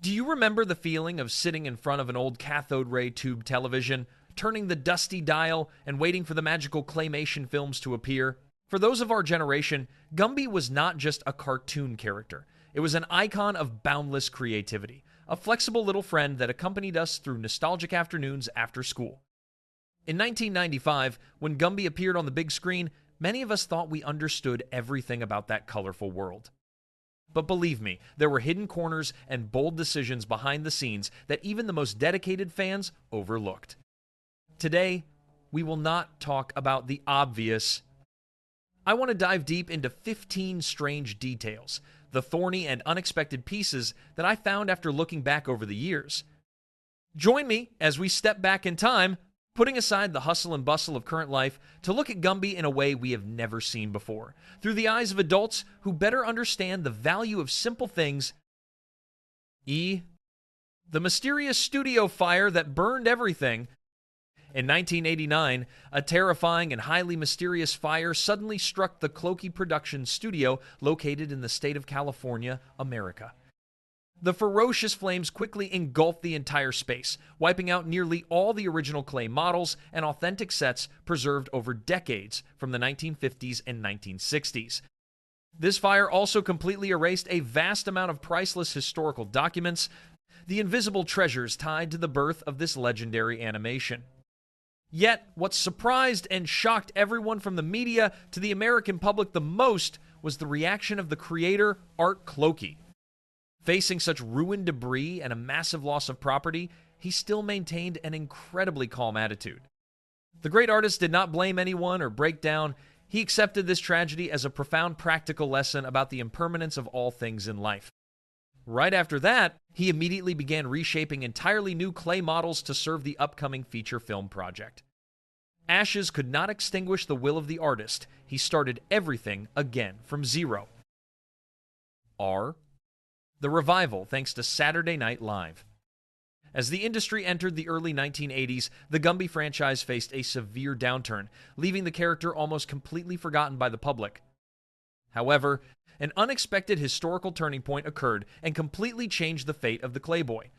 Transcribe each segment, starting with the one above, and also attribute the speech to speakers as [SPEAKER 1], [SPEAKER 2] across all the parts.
[SPEAKER 1] Do you remember the feeling of sitting in front of an old cathode ray tube television, turning the dusty dial, and waiting for the magical claymation films to appear? For those of our generation, Gumby was not just a cartoon character. It was an icon of boundless creativity, a flexible little friend that accompanied us through nostalgic afternoons after school. In 1995, when Gumby appeared on the big screen, many of us thought we understood everything about that colorful world. But believe me, there were hidden corners and bold decisions behind the scenes that even the most dedicated fans overlooked. Today, we will not talk about the obvious. I want to dive deep into 15 strange details, the thorny and unexpected pieces that I found after looking back over the years. Join me as we step back in time, putting aside the hustle and bustle of current life to look at Gumby in a way we have never seen before, through the eyes of adults who better understand the value of simple things. The mysterious studio fire that burned everything. In 1989, a terrifying and highly mysterious fire suddenly struck the Clokey Productions studio located in the state of California, America. The ferocious flames quickly engulfed the entire space, wiping out nearly all the original clay models and authentic sets preserved over decades from the 1950s and 1960s. This fire also completely erased a vast amount of priceless historical documents, the invisible treasures tied to the birth of this legendary animation. Yet, what surprised and shocked everyone from the media to the American public the most was the reaction of the creator, Art Clokey. Facing such ruined debris and a massive loss of property, he still maintained an incredibly calm attitude. The great artist did not blame anyone or break down. He accepted this tragedy as a profound practical lesson about the impermanence of all things in life. Right after that, he immediately began reshaping entirely new clay models to serve the upcoming feature film project. Ashes could not extinguish the will of the artist. He started everything again from zero. The revival thanks to Saturday Night Live. As the industry entered the early 1980s, the Gumby franchise faced a severe downturn, leaving the character almost completely forgotten by the public. However, an unexpected historical turning point occurred and completely changed the fate of the Clayboy.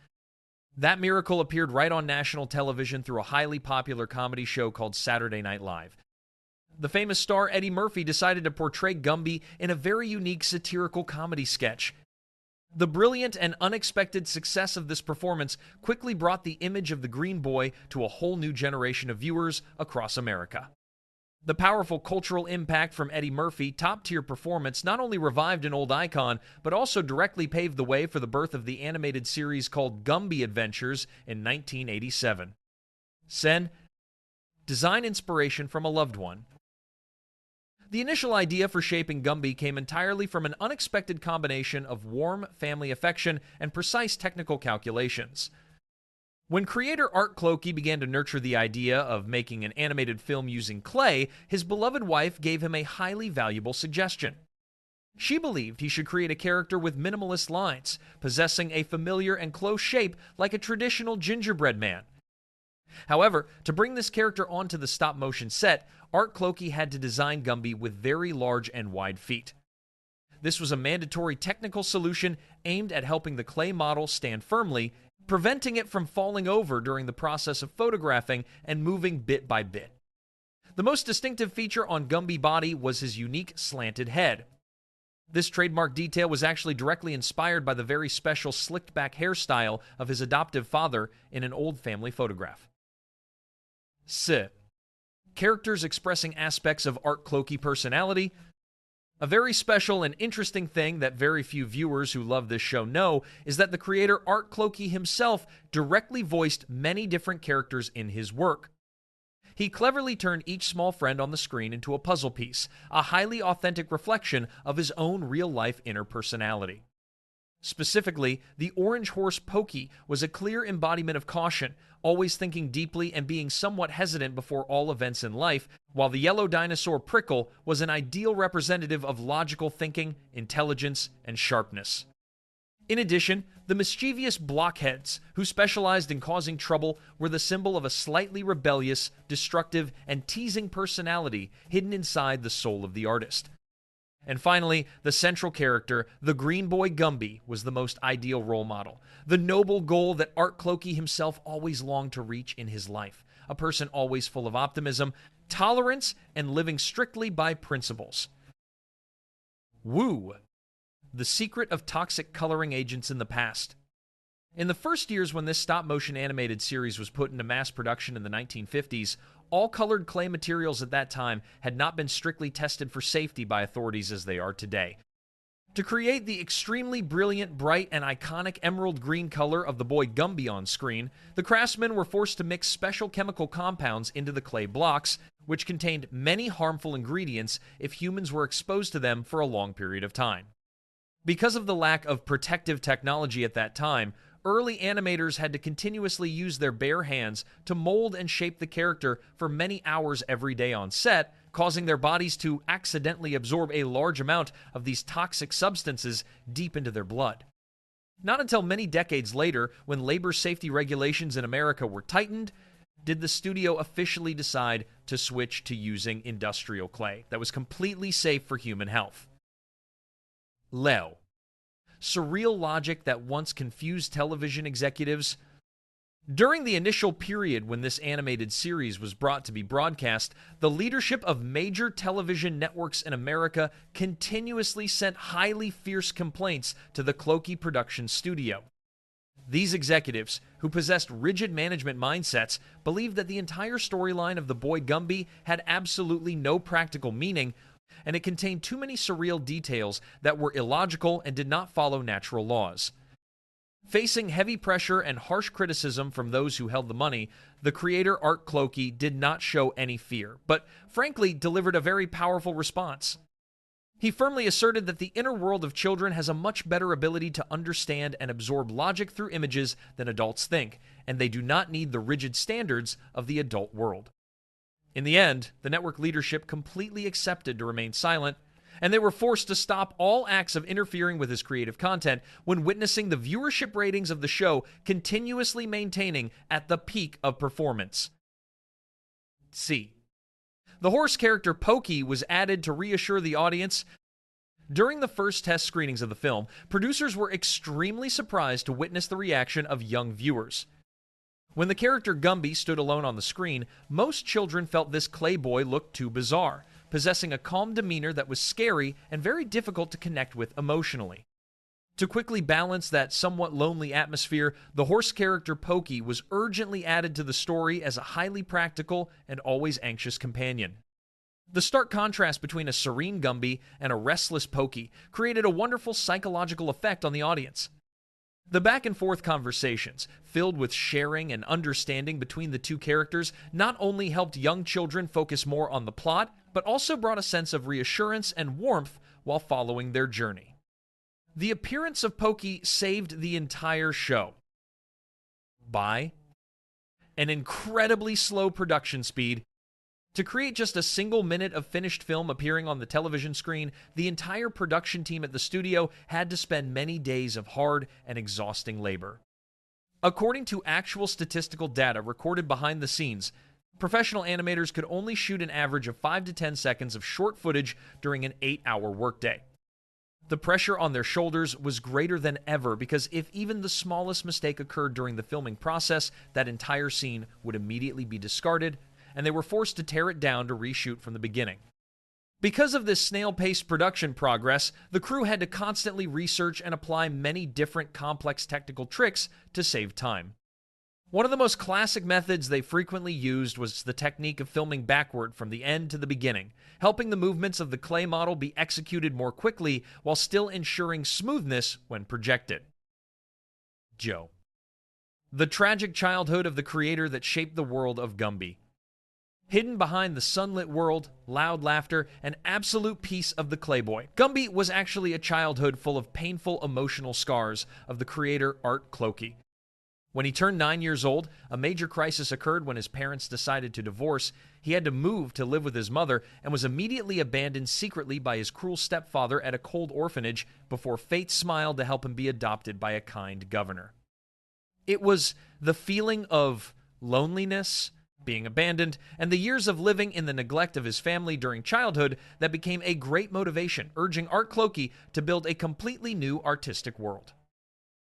[SPEAKER 1] That miracle appeared right on national television through a highly popular comedy show called Saturday Night Live. The famous star Eddie Murphy decided to portray Gumby in a very unique satirical comedy sketch. The brilliant and unexpected success of this performance quickly brought the image of the Green Boy to a whole new generation of viewers across America. The powerful cultural impact from Eddie Murphy's top-tier performance not only revived an old icon, but also directly paved the way for the birth of the animated series called Gumby Adventures in 1987. Design inspiration from a loved one. The initial idea for shaping Gumby came entirely from an unexpected combination of warm family affection and precise technical calculations. When creator Art Clokey began to nurture the idea of making an animated film using clay, his beloved wife gave him a highly valuable suggestion. She believed he should create a character with minimalist lines, possessing a familiar and close shape like a traditional gingerbread man. However, to bring this character onto the stop-motion set, Art Clokey had to design Gumby with very large and wide feet. This was a mandatory technical solution aimed at helping the clay model stand firmly, preventing it from falling over during the process of photographing and moving bit by bit. The most distinctive feature on Gumby's body was his unique slanted head. This trademark detail was actually directly inspired by the very special slicked-back hairstyle of his adoptive father in an old family photograph. Characters expressing aspects of Art Clokey personality. A very special and interesting thing that very few viewers who love this show know is that the creator Art Clokey himself directly voiced many different characters in his work. He cleverly turned each small friend on the screen into a puzzle piece, a highly authentic reflection of his own real-life inner personality. Specifically, the orange horse Pokey was a clear embodiment of caution, always thinking deeply and being somewhat hesitant before all events in life, while the yellow dinosaur Prickle was an ideal representative of logical thinking, intelligence, and sharpness. In addition, the mischievous blockheads, who specialized in causing trouble, were the symbol of a slightly rebellious, destructive, and teasing personality hidden inside the soul of the artist. And finally, the central character, the green boy Gumby, was the most ideal role model. The noble goal that Art Clokey himself always longed to reach in his life. A person always full of optimism, tolerance, and living strictly by principles. Woo! The secret of toxic coloring agents in the past. In the first years when this stop-motion animated series was put into mass production in the 1950s, all colored clay materials at that time had not been strictly tested for safety by authorities as they are today. To create the extremely brilliant, bright, and iconic emerald green color of the boy Gumby on screen, the craftsmen were forced to mix special chemical compounds into the clay blocks, which contained many harmful ingredients if humans were exposed to them for a long period of time. Because of the lack of protective technology at that time, early animators had to continuously use their bare hands to mold and shape the character for many hours every day on set, causing their bodies to accidentally absorb a large amount of these toxic substances deep into their blood. Not until many decades later, when labor safety regulations in America were tightened, did the studio officially decide to switch to using industrial clay that was completely safe for human health. Leo. Surreal logic that once confused television executives. During the initial period when this animated series was brought to be broadcast, the leadership of major television networks in America continuously sent highly fierce complaints to the Clokey production studio. These executives, who possessed rigid management mindsets, believed that the entire storyline of the boy Gumby had absolutely no practical meaning, and it contained too many surreal details that were illogical and did not follow natural laws. Facing heavy pressure and harsh criticism from those who held the money, the creator Art Clokey did not show any fear, but frankly delivered a very powerful response. He firmly asserted that the inner world of children has a much better ability to understand and absorb logic through images than adults think, and they do not need the rigid standards of the adult world. In the end, the network leadership completely accepted to remain silent, and they were forced to stop all acts of interfering with his creative content when witnessing the viewership ratings of the show continuously maintaining at the peak of performance. C. The horse character Pokey was added to reassure the audience. During the first test screenings of the film, producers were extremely surprised to witness the reaction of young viewers. When the character Gumby stood alone on the screen, most children felt this clay boy looked too bizarre, possessing a calm demeanor that was scary and very difficult to connect with emotionally. To quickly balance that somewhat lonely atmosphere, the horse character Pokey was urgently added to the story as a highly practical and always anxious companion. The stark contrast between a serene Gumby and a restless Pokey created a wonderful psychological effect on the audience. The back-and-forth conversations, filled with sharing and understanding between the two characters, not only helped young children focus more on the plot, but also brought a sense of reassurance and warmth while following their journey. The appearance of Pokey saved the entire show by an incredibly slow production speed. To create just a single minute of finished film appearing on the television screen, the entire production team at the studio had to spend many days of hard and exhausting labor. According to actual statistical data recorded behind the scenes, professional animators could only shoot an average of 5 to 10 seconds of short footage during an 8-hour workday. The pressure on their shoulders was greater than ever because if even the smallest mistake occurred during the filming process, that entire scene would immediately be discarded, and they were forced to tear it down to reshoot from the beginning. Because of this snail-paced production progress, the crew had to constantly research and apply many different complex technical tricks to save time. One of the most classic methods they frequently used was the technique of filming backward from the end to the beginning, helping the movements of the clay model be executed more quickly while still ensuring smoothness when projected. Joe. The tragic childhood of the creator that shaped the world of Gumby. Hidden behind the sunlit world, loud laughter, and absolute peace of the Clayboy, Gumby was actually a childhood full of painful emotional scars of the creator Art Clokey. When he turned 9 years old, a major crisis occurred when his parents decided to divorce. He had to move to live with his mother and was immediately abandoned secretly by his cruel stepfather at a cold orphanage before fate smiled to help him be adopted by a kind governor. It was the feeling of loneliness being abandoned, and the years of living in the neglect of his family during childhood that became a great motivation, urging Art Clokey to build a completely new artistic world.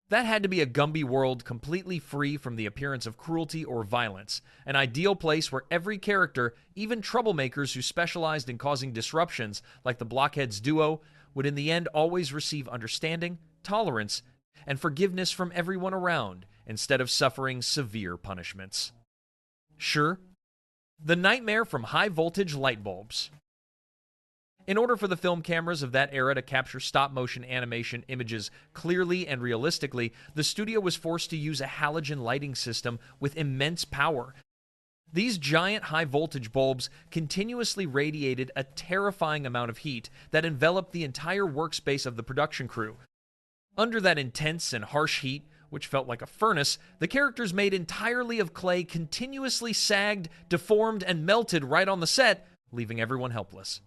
[SPEAKER 1] That had to be a Gumby world completely free from the appearance of cruelty or violence, an ideal place where every character, even troublemakers who specialized in causing disruptions like the Blockheads duo, would in the end always receive understanding, tolerance, and forgiveness from everyone around, instead of suffering severe punishments. Sure, the nightmare from high-voltage light bulbs. In order for the film cameras of that era to capture stop-motion animation images clearly and realistically, the studio was forced to use a halogen lighting system with immense power. These giant high-voltage bulbs continuously radiated a terrifying amount of heat that enveloped the entire workspace of the production crew. Under that intense and harsh heat, which felt like a furnace, the characters made entirely of clay continuously sagged, deformed, and melted right on the set, leaving everyone helpless.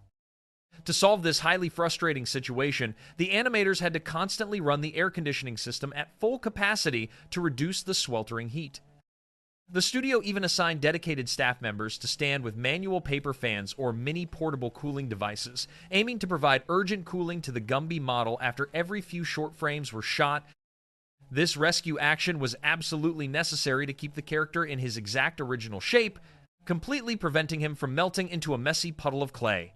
[SPEAKER 1] To solve this highly frustrating situation, the animators had to constantly run the air conditioning system at full capacity to reduce the sweltering heat. The studio even assigned dedicated staff members to stand with manual paper fans or mini portable cooling devices, aiming to provide urgent cooling to the Gumby model after every few short frames were shot. This rescue action was absolutely necessary to keep the character in his exact original shape, completely preventing him from melting into a messy puddle of clay.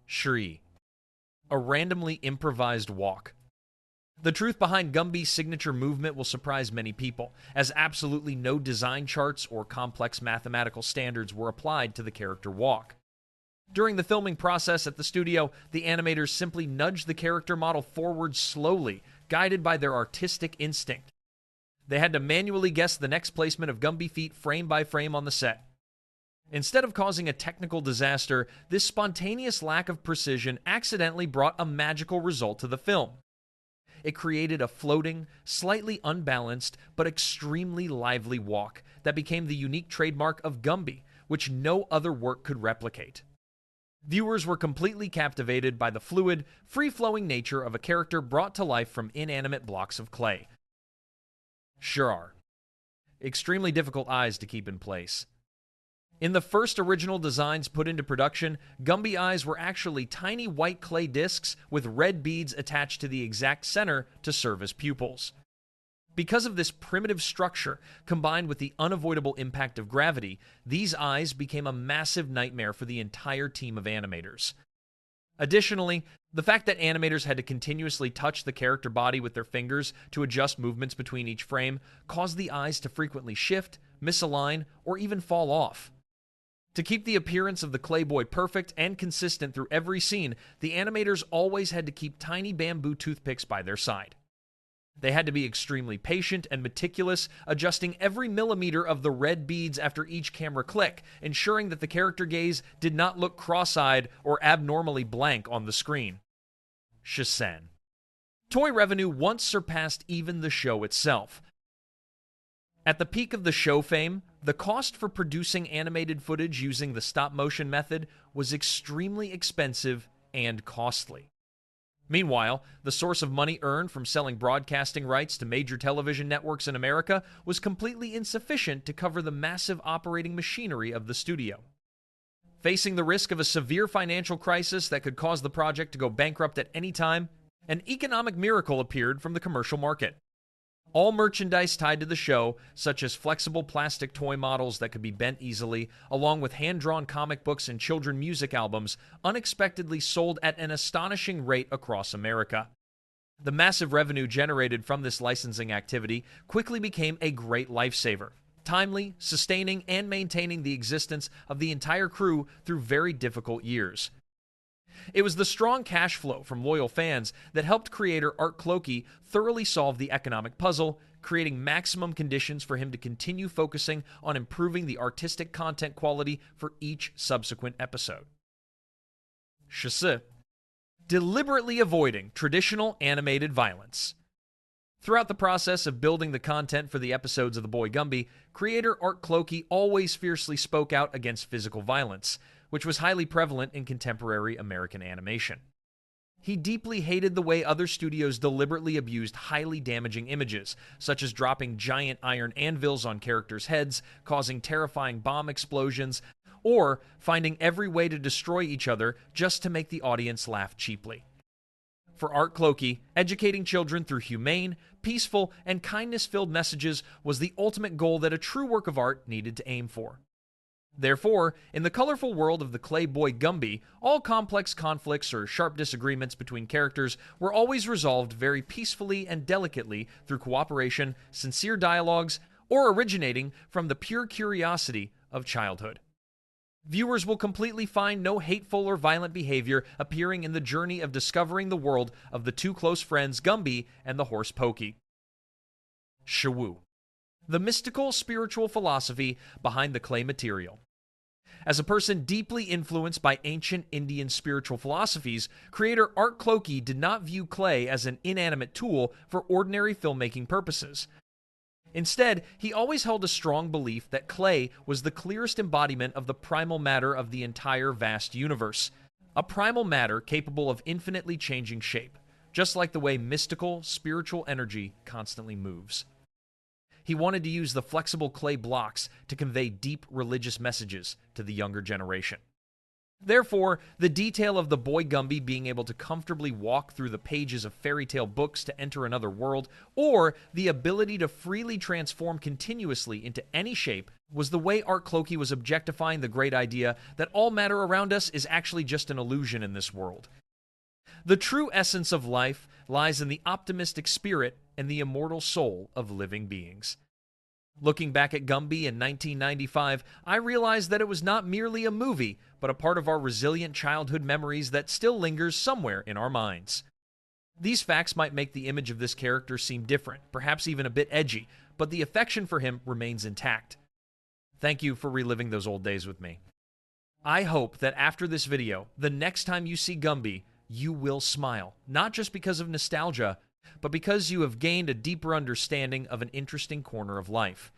[SPEAKER 1] Shri, a randomly improvised walk. The truth behind Gumby's signature movement will surprise many people, as absolutely no design charts or complex mathematical standards were applied to the character walk. During the filming process at the studio, the animators simply nudged the character model forward slowly, guided by their artistic instinct. They had to manually guess the next placement of Gumby feet frame by frame on the set. Instead of causing a technical disaster, this spontaneous lack of precision accidentally brought a magical result to the film. It created a floating, slightly unbalanced, but extremely lively walk that became the unique trademark of Gumby, which no other work could replicate. Viewers were completely captivated by the fluid, free-flowing nature of a character brought to life from inanimate blocks of clay. Sure, extremely difficult eyes to keep in place. In the first original designs put into production, Gumby eyes were actually tiny white clay discs with red beads attached to the exact center to serve as pupils. Because of this primitive structure, combined with the unavoidable impact of gravity, these eyes became a massive nightmare for the entire team of animators. Additionally, the fact that animators had to continuously touch the character body with their fingers to adjust movements between each frame caused the eyes to frequently shift, misalign, or even fall off. To keep the appearance of the Clayboy perfect and consistent through every scene, the animators always had to keep tiny bamboo toothpicks by their side. They had to be extremely patient and meticulous, adjusting every millimeter of the red beads after each camera click, ensuring that the character gaze did not look cross-eyed or abnormally blank on the screen. Shisen. Toy revenue once surpassed even the show itself. At the peak of the show fame, the cost for producing animated footage using the stop-motion method was extremely expensive and costly. Meanwhile, the source of money earned from selling broadcasting rights to major television networks in America was completely insufficient to cover the massive operating machinery of the studio. Facing the risk of a severe financial crisis that could cause the project to go bankrupt at any time, an economic miracle appeared from the commercial market. All merchandise tied to the show, such as flexible plastic toy models that could be bent easily, along with hand-drawn comic books and children's music albums, unexpectedly sold at an astonishing rate across America. The massive revenue generated from this licensing activity quickly became a great lifesaver, timely, sustaining, and maintaining the existence of the entire crew through very difficult years. It was the strong cash flow from loyal fans that helped creator Art Clokey thoroughly solve the economic puzzle, creating maximum conditions for him to continue focusing on improving the artistic content quality for each subsequent episode. Shise. Deliberately avoiding traditional animated violence. Throughout the process of building the content for the episodes of The Boy Gumby, creator Art Clokey always fiercely spoke out against physical violence, which was highly prevalent in contemporary American animation. He deeply hated the way other studios deliberately abused highly damaging images, such as dropping giant iron anvils on characters' heads, causing terrifying bomb explosions, or finding every way to destroy each other just to make the audience laugh cheaply. For Art Clokey, educating children through humane, peaceful, and kindness-filled messages was the ultimate goal that a true work of art needed to aim for. Therefore, in the colorful world of the clay boy Gumby, all complex conflicts or sharp disagreements between characters were always resolved very peacefully and delicately through cooperation, sincere dialogues, or originating from the pure curiosity of childhood. Viewers will completely find no hateful or violent behavior appearing in the journey of discovering the world of the two close friends Gumby and the horse Pokey. Shawoo, the mystical spiritual philosophy behind the clay material. As a person deeply influenced by ancient Indian spiritual philosophies, creator Art Clokey did not view clay as an inanimate tool for ordinary filmmaking purposes. Instead, he always held a strong belief that clay was the clearest embodiment of the primal matter of the entire vast universe, a primal matter capable of infinitely changing shape, just like the way mystical, spiritual energy constantly moves. He wanted to use the flexible clay blocks to convey deep religious messages to the younger generation. Therefore, the detail of the boy Gumby being able to comfortably walk through the pages of fairy tale books to enter another world, or the ability to freely transform continuously into any shape, was the way Art Clokey was objectifying the great idea that all matter around us is actually just an illusion in this world. The true essence of life lies in the optimistic spirit and the immortal soul of living beings. Looking back at Gumby in 1995, I realized that it was not merely a movie, but a part of our resilient childhood memories that still lingers somewhere in our minds. These facts might make the image of this character seem different, perhaps even a bit edgy, but the affection for him remains intact. Thank you for reliving those old days with me. I hope that after this video, the next time you see Gumby, you will smile, not just because of nostalgia, but because you have gained a deeper understanding of an interesting corner of life.